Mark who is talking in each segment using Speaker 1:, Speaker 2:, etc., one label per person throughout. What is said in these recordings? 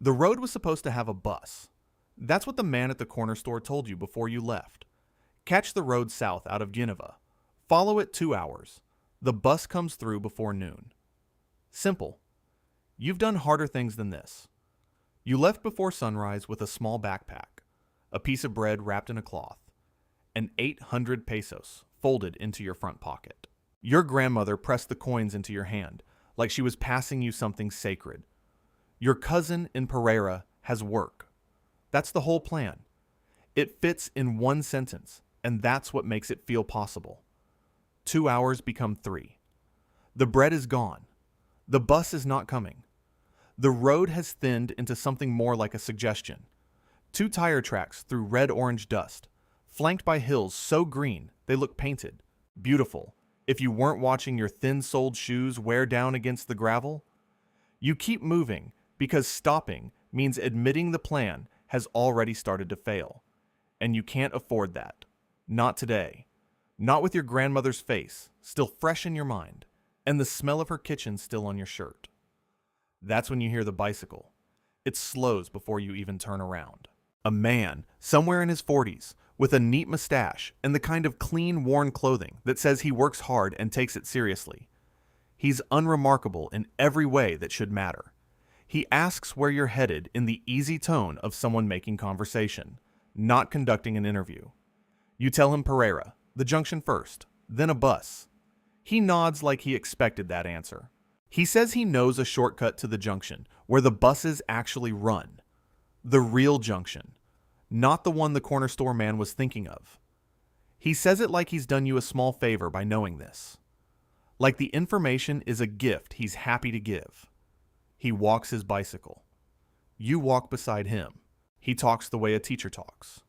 Speaker 1: The road was supposed to have a bus. That's what the man at the corner store told you before you left. Catch the road south out of Génova. Follow it 2 hours. The bus comes through before noon. Simple. You've done harder things than this. You left before sunrise with a small backpack, a piece of bread wrapped in a cloth, and 800 pesos folded into your front pocket. Your grandmother pressed the coins into your hand like she was passing you something sacred. Your cousin in Pereira has work. That's the whole plan. It fits in one sentence, and that's what makes it feel possible. 2 hours become 3. The bread is gone. The bus is not coming. The road has thinned into something more like a suggestion. 2 tire tracks through red-orange dust, flanked by hills so green they look painted. Beautiful, if you weren't watching your thin-soled shoes wear down against the gravel. You keep moving because stopping means admitting the plan has already started to fail. And you can't afford that. Not today. Not with your grandmother's face still fresh in your mind, and the smell of her kitchen still on your shirt. That's when you hear the bicycle. It slows before you even turn around. A man, somewhere in his 40s, with a neat mustache and the kind of clean, worn clothing that says he works hard and takes it seriously. He's unremarkable in every way that should matter. He asks where you're headed in the easy tone of someone making conversation, not conducting an interview. You tell him Pereira, the junction first, then a bus. He nods like he expected that answer. He says he knows a shortcut to the junction where the buses actually run. The real junction, not the one the corner store man was thinking of. He says it like he's done you a small favor by knowing this. Like the information is a gift he's happy to give. He walks his bicycle. You walk beside him. He talks the way a teacher talks.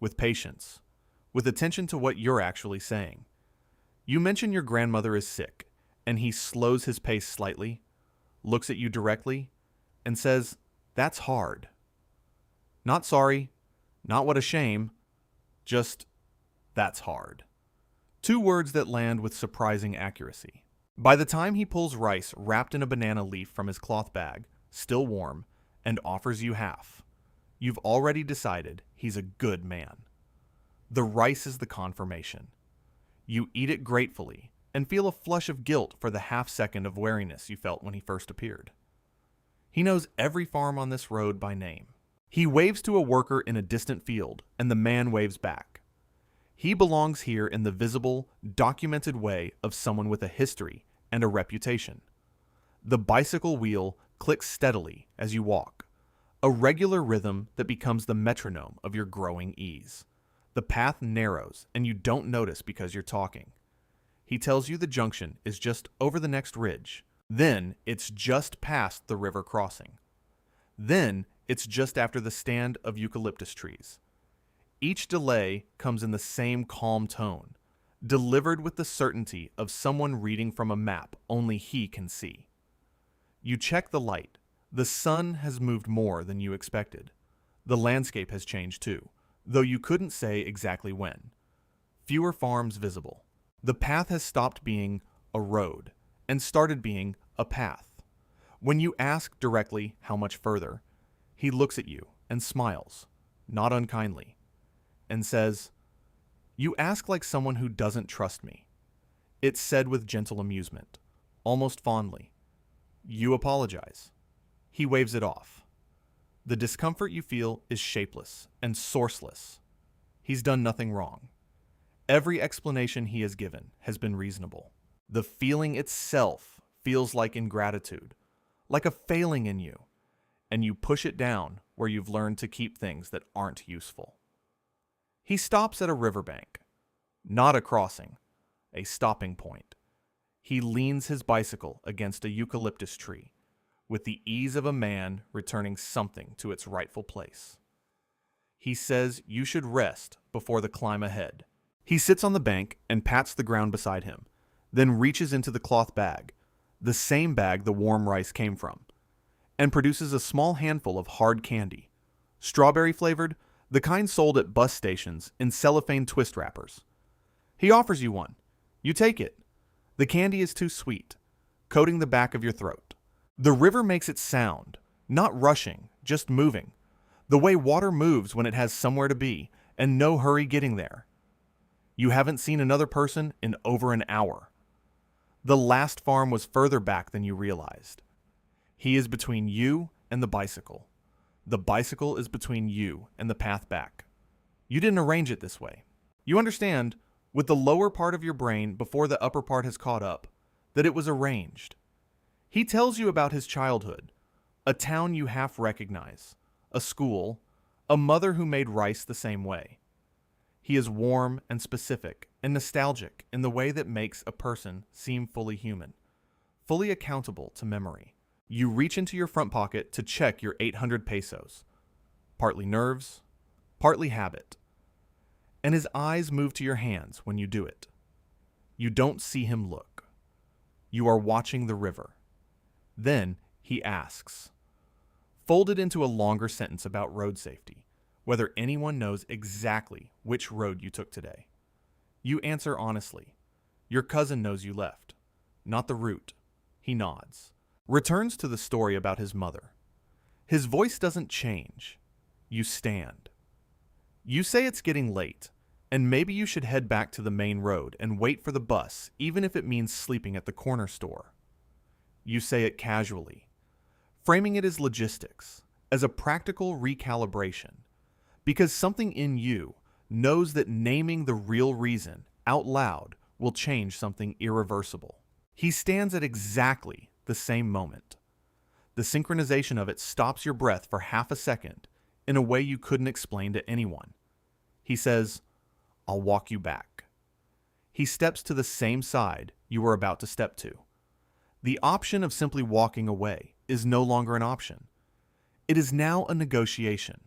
Speaker 1: With patience. With attention to what you're actually saying. You mention your grandmother is sick, and he slows his pace slightly, looks at you directly, and says, "That's hard." Not sorry, not what a shame, just, "That's hard." 2 words that land with surprising accuracy. By the time he pulls rice wrapped in a banana leaf from his cloth bag, still warm, and offers you half, you've already decided he's a good man. The rice is the confirmation. You eat it gratefully and feel a flush of guilt for the half-second of wariness you felt when he first appeared. He knows every farm on this road by name. He waves to a worker in a distant field, and the man waves back. He belongs here in the visible, documented way of someone with a history and a reputation. The bicycle wheel clicks steadily as you walk, a regular rhythm that becomes the metronome of your growing ease. The path narrows, and you don't notice because you're talking. He tells you the junction is just over the next ridge. Then it's just past the river crossing. Then it's just after the stand of eucalyptus trees. Each delay comes in the same calm tone, delivered with the certainty of someone reading from a map only he can see. You check the light. The sun has moved more than you expected. The landscape has changed too, though you couldn't say exactly when. Fewer farms visible. The path has stopped being a road and started being a path. When you ask directly how much further, he looks at you and smiles, not unkindly, and says, "You ask like someone who doesn't trust me." It's said with gentle amusement, almost fondly. You apologize. He waves it off. The discomfort you feel is shapeless and sourceless. He's done nothing wrong. Every explanation he has given has been reasonable. The feeling itself feels like ingratitude, like a failing in you, and you push it down where you've learned to keep things that aren't useful. He stops at a riverbank, not a crossing, a stopping point. He leans his bicycle against a eucalyptus tree, with the ease of a man returning something to its rightful place. He says you should rest before the climb ahead. He sits on the bank and pats the ground beside him, then reaches into the cloth bag, the same bag the warm rice came from, and produces a small handful of hard candy, strawberry-flavored, the kind sold at bus stations in cellophane twist wrappers. He offers you one. You take it. The candy is too sweet, coating the back of your throat. The river makes it sound, not rushing, just moving. The way water moves when it has somewhere to be, and no hurry getting there. You haven't seen another person in over an hour. The last farm was further back than you realized. He is between you and the bicycle. The bicycle is between you and the path back. You didn't arrange it this way. You understand, with the lower part of your brain before the upper part has caught up, that it was arranged. He tells you about his childhood, a town you half recognize, a school, a mother who made rice the same way. He is warm and specific and nostalgic in the way that makes a person seem fully human, fully accountable to memory. You reach into your front pocket to check your 800 pesos. Partly nerves, partly habit. And his eyes move to your hands when you do it. You don't see him look. You are watching the river. Then he asks, folded into a longer sentence about road safety, whether anyone knows exactly which road you took today. You answer honestly. Your cousin knows you left, not the route. He nods. Returns to the story about his mother. His voice doesn't change. You stand. You say it's getting late, and maybe you should head back to the main road and wait for the bus, even if it means sleeping at the corner store. You say it casually, framing it as logistics, as a practical recalibration, because something in you knows that naming the real reason out loud will change something irreversible. He stands at exactly the same moment. The synchronization of it stops your breath for half a second in a way you couldn't explain to anyone. He says, I'll walk you back. He steps to the same side you were about to step to. The option of simply walking away is no longer an option. It is now a negotiation.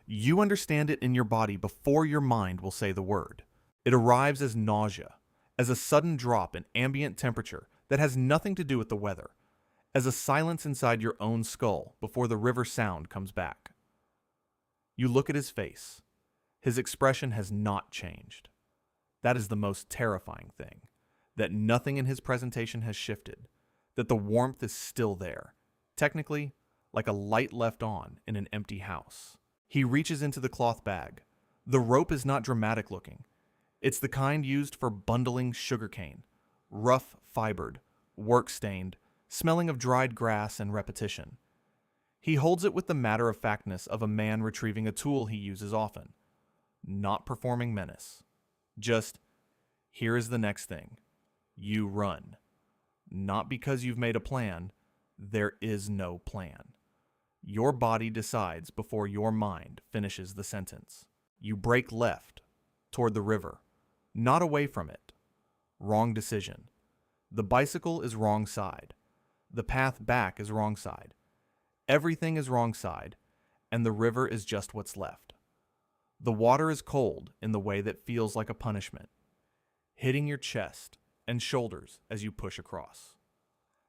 Speaker 1: You understand it in your body before your mind will say the word. It arrives as nausea, as a sudden drop in ambient temperature that has nothing to do with the weather, as a silence inside your own skull before the river sound comes back. You look at his face. His expression has not changed. That is the most terrifying thing, that nothing in his presentation has shifted, that the warmth is still there, technically like a light left on in an empty house. He reaches into the cloth bag. The rope is not dramatic looking. It's the kind used for bundling sugarcane, rough fibered, work-stained, smelling of dried grass and repetition. He holds it with the matter-of-factness of a man retrieving a tool he uses often. Not performing menace. Just, here is the next thing. You run. Not because you've made a plan. There is no plan. Your body decides before your mind finishes the sentence. You break left, toward the river, not away from it. Wrong decision. The bicycle is wrong side. The path back is wrong side. Everything is wrong side, and the river is just what's left. The water is cold in the way that feels like a punishment, hitting your chest and shoulders as you push across.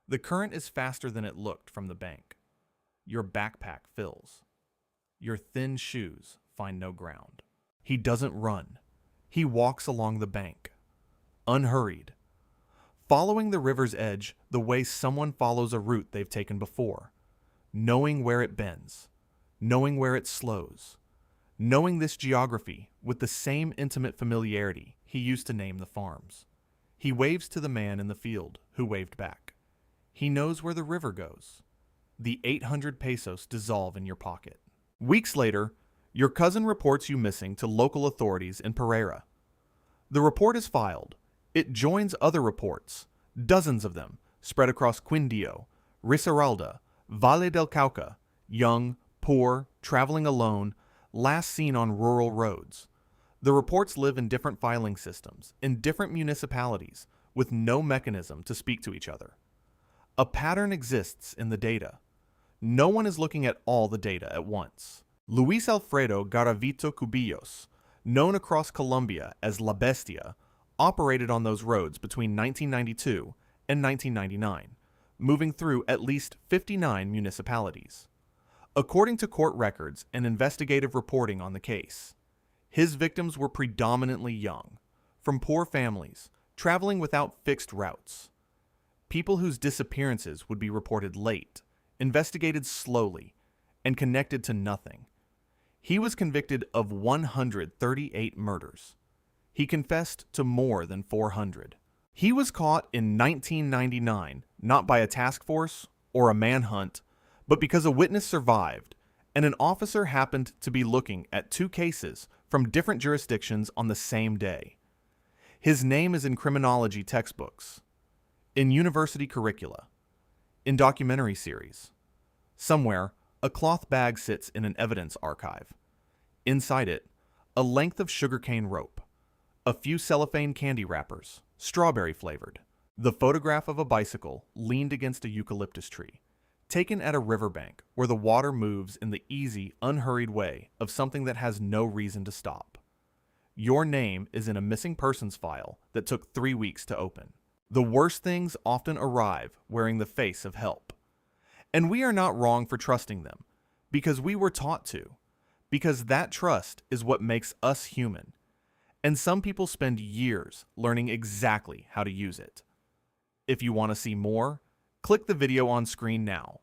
Speaker 1: The current is faster than it looked from the bank. Your backpack fills. Your thin shoes find no ground. He doesn't run. He walks along the bank, unhurried, following the river's edge the way someone follows a route they've taken before, knowing where it bends, knowing where it slows, knowing this geography with the same intimate familiarity he used to name the farms. He waves to the man in the field, who waved back. He knows where the river goes. The 800 pesos dissolve in your pocket. Weeks later, your cousin reports you missing to local authorities in Pereira. The report is filed. It joins other reports, dozens of them, spread across Quindio, Risaralda, Valle del Cauca, young, poor, traveling alone, last seen on rural roads. The reports live in different filing systems, in different municipalities, with no mechanism to speak to each other. A pattern exists in the data. No one is looking at all the data at once. Luis Alfredo Garavito Cubillos, known across Colombia as La Bestia, operated on those roads between 1992 and 1999, moving through at least 59 municipalities. According to court records and investigative reporting on the case, his victims were predominantly young, from poor families, traveling without fixed routes. People whose disappearances would be reported late, investigated slowly, and connected to nothing. He was convicted of 138 murders. He confessed to more than 400. He was caught in 1999, not by a task force or a manhunt, but because a witness survived, and an officer happened to be looking at two cases from different jurisdictions on the same day. His name is in criminology textbooks, in university curricula, in documentary series. Somewhere, a cloth bag sits in an evidence archive. Inside it, a length of sugarcane rope, a few cellophane candy wrappers, strawberry flavored, the photograph of a bicycle leaned against a eucalyptus tree, taken at a riverbank where the water moves in the easy, unhurried way of something that has no reason to stop. Your name is in a missing persons file that took 3 weeks to open. The worst things often arrive wearing the face of help. And we are not wrong for trusting them, because we were taught to, because that trust is what makes us human. And some people spend years learning exactly how to use it. If you want to see more, click the video on screen now.